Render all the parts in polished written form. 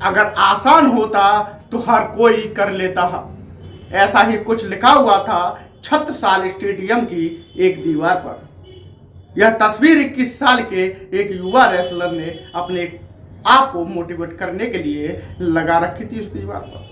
अगर आसान होता तो हर कोई कर लेता। ऐसा ही कुछ लिखा हुआ था छत्रसाल स्टेडियम की एक दीवार पर। यह तस्वीर 21 साल के एक युवा रेसलर ने अपने आप को मोटिवेट करने के लिए लगा रखी थी उस दीवार पर,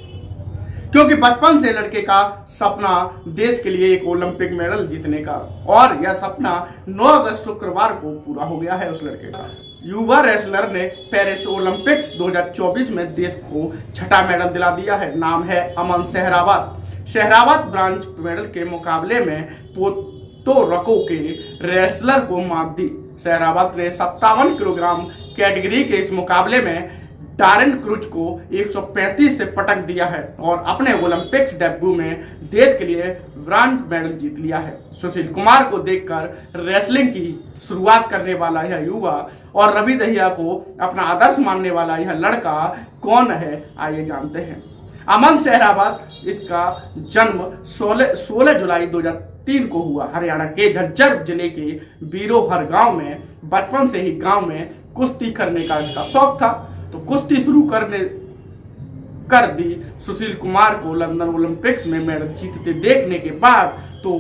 क्योंकि बचपन से लड़के का सपना देश के लिए एक ओलंपिक मेडल जीतने का, और यह सपना 9 अगस्त शुक्रवार को पूरा हो गया है उस लड़के का। युवा रेसलर ने पेरिस ओलंपिक्स 2024 में देश को छठा मेडल दिला दिया है। नाम है अमन सहरावत। सहरावत ब्रांज मेडल के मुकाबले में पोर्तो रिको के रेसलर को मात दी। सहरावत ने 57 किलोग्राम कैटेगरी के इस मुकाबले में डारेन क्रूज को 135 से पटक दिया है और अपने ओलंपिक्स डेब्यू में देश के लिए ब्रॉन्ज मेडल जीत लिया है। सुशील कुमार को देखकर रेसलिंग की शुरुआत करने वाला यह युवा और रवि दहिया को अपना आदर्श मानने वाला यह लड़का कौन है, आइए जानते हैं। अमन सहरावत, इसका जन्म 16 जुलाई 2003 को हुआ। हरियाणा के झज्जर जिले के बीरोहर गांव में बचपन से ही गांव में कुश्ती करने का इसका शौक था, तो कुश्ती शुरू कर दी। सुशील कुमार को लंदन ओलंपिक्स में मेडल जीतते देखने के बाद तो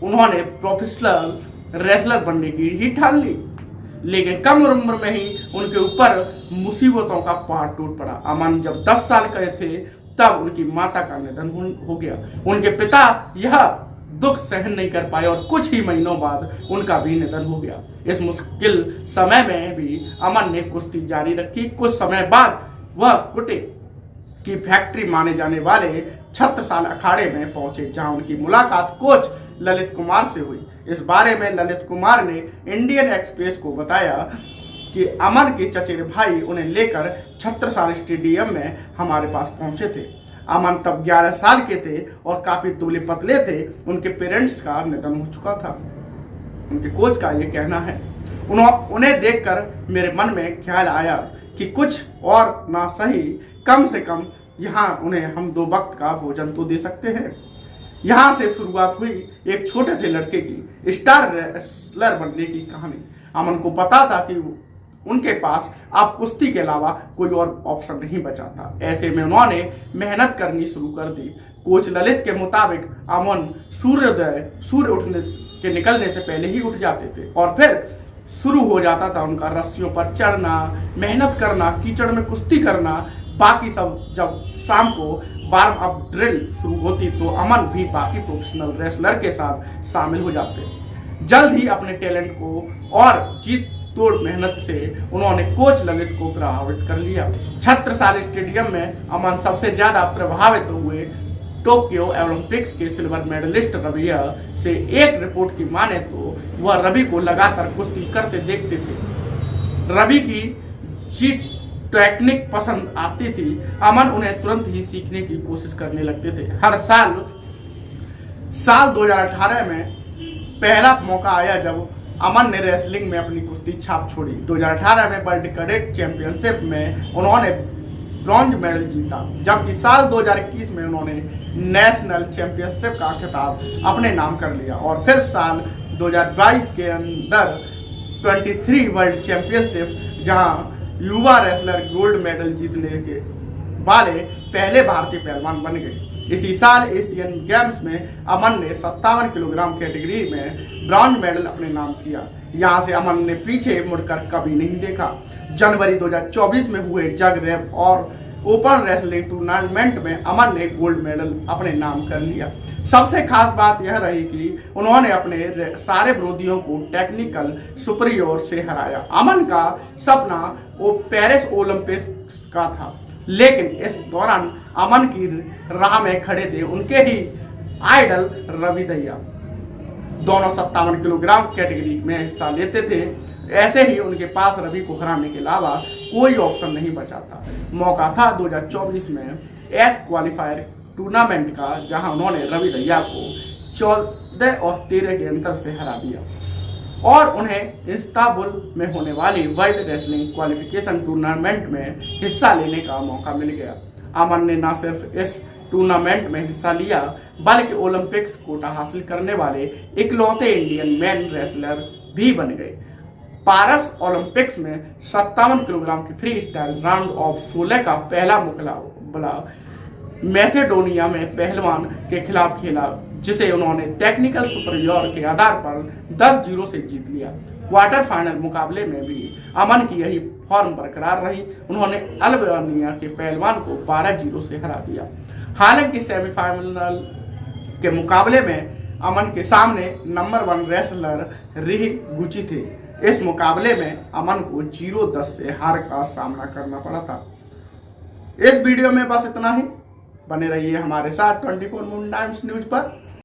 उन्होंने प्रोफेशनल रेसलर बनने की ही ठान ली, लेकिन कम उम्र में ही उनके ऊपर मुसीबतों का पहाड़ टूट पड़ा। अमन जब 10 साल के थे तब उनकी माता का निधन हो गया। उनके पिता यह दुख सहन नहीं कर पाए और कुछ ही महीनों बाद उनका भी निधन हो गया। इस मुश्किल समय में भी अमन ने कुश्ती जारी रखी। कुछ समय बाद वह कुटे की फैक्ट्री माने जाने वाले छत्रसाल अखाड़े में पहुंचे, जहां उनकी मुलाकात कोच ललित कुमार से हुई। इस बारे में ललित कुमार ने इंडियन एक्सप्रेस को बताया कि अमन के चचेरे भाई उन्हें लेकर छत्रसाल स्टेडियम में हमारे पास पहुंचे थे। अमन तब 11 साल के थे और काफी दुबले पतले थे। उनके पेरेंट्स का निधन हो चुका था। उनके कोच का ये कहना है, उन्हें देखकर मेरे मन में ख्याल आया कि कुछ और ना सही, कम से कम यहाँ उन्हें हम 2 वक्त का भोजन तो दे सकते हैं। यहाँ से शुरुआत हुई एक छोटे से लड़के की स्टार रेसलर बनने की कहानी। अमन को पता था कि उनके पास अब कुश्ती के अलावा कोई और ऑप्शन नहीं बचा था। ऐसे में उन्होंने मेहनत करनी शुरू कर दी। कोच ललित के मुताबिक अमन सूर्य उठने के निकलने से पहले ही उठ जाते थे और फिर शुरू हो जाता था उनका रस्सियों पर चढ़ना, मेहनत करना, कीचड़ में कुश्ती करना। बाकी सब जब शाम को वार्म अप ड्रिल शुरू होती तो अमन भी बाकी प्रोफेशनल रेसलर के साथ शामिल हो जाते। जल्द ही अपने टैलेंट को और जीत तोड़ मेहनत से उन्होंने कोच ललित को प्रभावित कर लिया। छत्रसाल स्टेडियम में अमन सबसे ज्यादा प्रभावित हुए टोक्यो ओलंपिक्स के सिल्वर मेडलिस्ट रवि से। एक रिपोर्ट की माने तो वह रवि को लगातार कुश्ती करते देखते थे। रवि की जीत टेक्निक पसंद आती थी। अमन उन्हें तुरंत ही सीखने की कोशिश करने लगते थे। हर साल 2018 में पहला मौका आया जब अमन ने रेसलिंग में अपनी कुश्ती छाप छोड़ी। 2018 में वर्ल्ड कैडेट चैंपियनशिप में उन्होंने ब्रॉन्ज मेडल जीता, जबकि साल 2021 में उन्होंने नेशनल चैंपियनशिप का खिताब अपने नाम कर लिया और फिर साल 2022 के अंदर 23 वर्ल्ड चैंपियनशिप, जहां युवा रेसलर गोल्ड मेडल जीतने के वाले पहले भारतीय पहलवान बन गए। इसी साल एशियन गेम्स में अमन ने 57 किलोग्राम कैटेगरी में ब्रॉन्ज मेडल अपने नाम किया। यहाँ से अमन ने पीछे मुड़कर कभी नहीं देखा। जनवरी 2024 में हुए जग रैप और ओपन रेसलिंग टूर्नामेंट में अमन ने गोल्ड मेडल अपने नाम कर लिया। सबसे खास बात यह रही कि उन्होंने अपने सारे विरोधियों को टेक्निकल सुपरियोर से हराया। अमन का सपना वो पेरिस ओलंपिक्स का था, लेकिन इस दौरान अमन की राह में खड़े थे उनके ही आइडल रवि दहिया। दोनों 57 किलोग्राम कैटेगरी में हिस्सा लेते थे। ऐसे ही उनके पास रवि को हराने के अलावा कोई ऑप्शन नहीं बचा था। मौका था 2024 में एस क्वालिफायर टूर्नामेंट का, जहां उन्होंने रवि दहिया को 14 और 13 के अंतर से हरा दिया और उन्हें इस्तांबुल में होने वाली वर्ल्ड रेसलिंग क्वालिफिकेशन टूर्नामेंट में हिस्सा लेने का मौका मिल गया। अमन ने न सिर्फ इस टूर्नामेंट में हिस्सा लिया बल्कि ओलंपिक्स कोटा हासिल करने वाले इकलौते इंडियन मैन रेसलर भी बन गए। पारस ओलंपिक्स में 57 किलोग्राम की फ्री स्टाइल राउंड ऑफ 16 का पहला मुकाबला मैसेडोनिया में पहलवान के खिलाफ खेला, जिसे उन्होंने टेक्निकल सुपरियोर के आधार पर 10-0 से जीत लिया। क्वार्टर फाइनल मुकाबले में भी अमन की यही फॉर्म बरकरार रही। उन्होंने अल्बानिया के पहलवान को 12-0 से हरा दिया। हालांकि सेमीफाइनल के मुकाबले में अमन के सामने नंबर 1 रेसलर रिही गुची थे। इस मुकाबले में अमन को 0-10 से हार का सामना करना पड़ा था। इस वीडियो में बस इतना ही। बने रहिए हमारे साथ 24 मून टाइम्स न्यूज पर।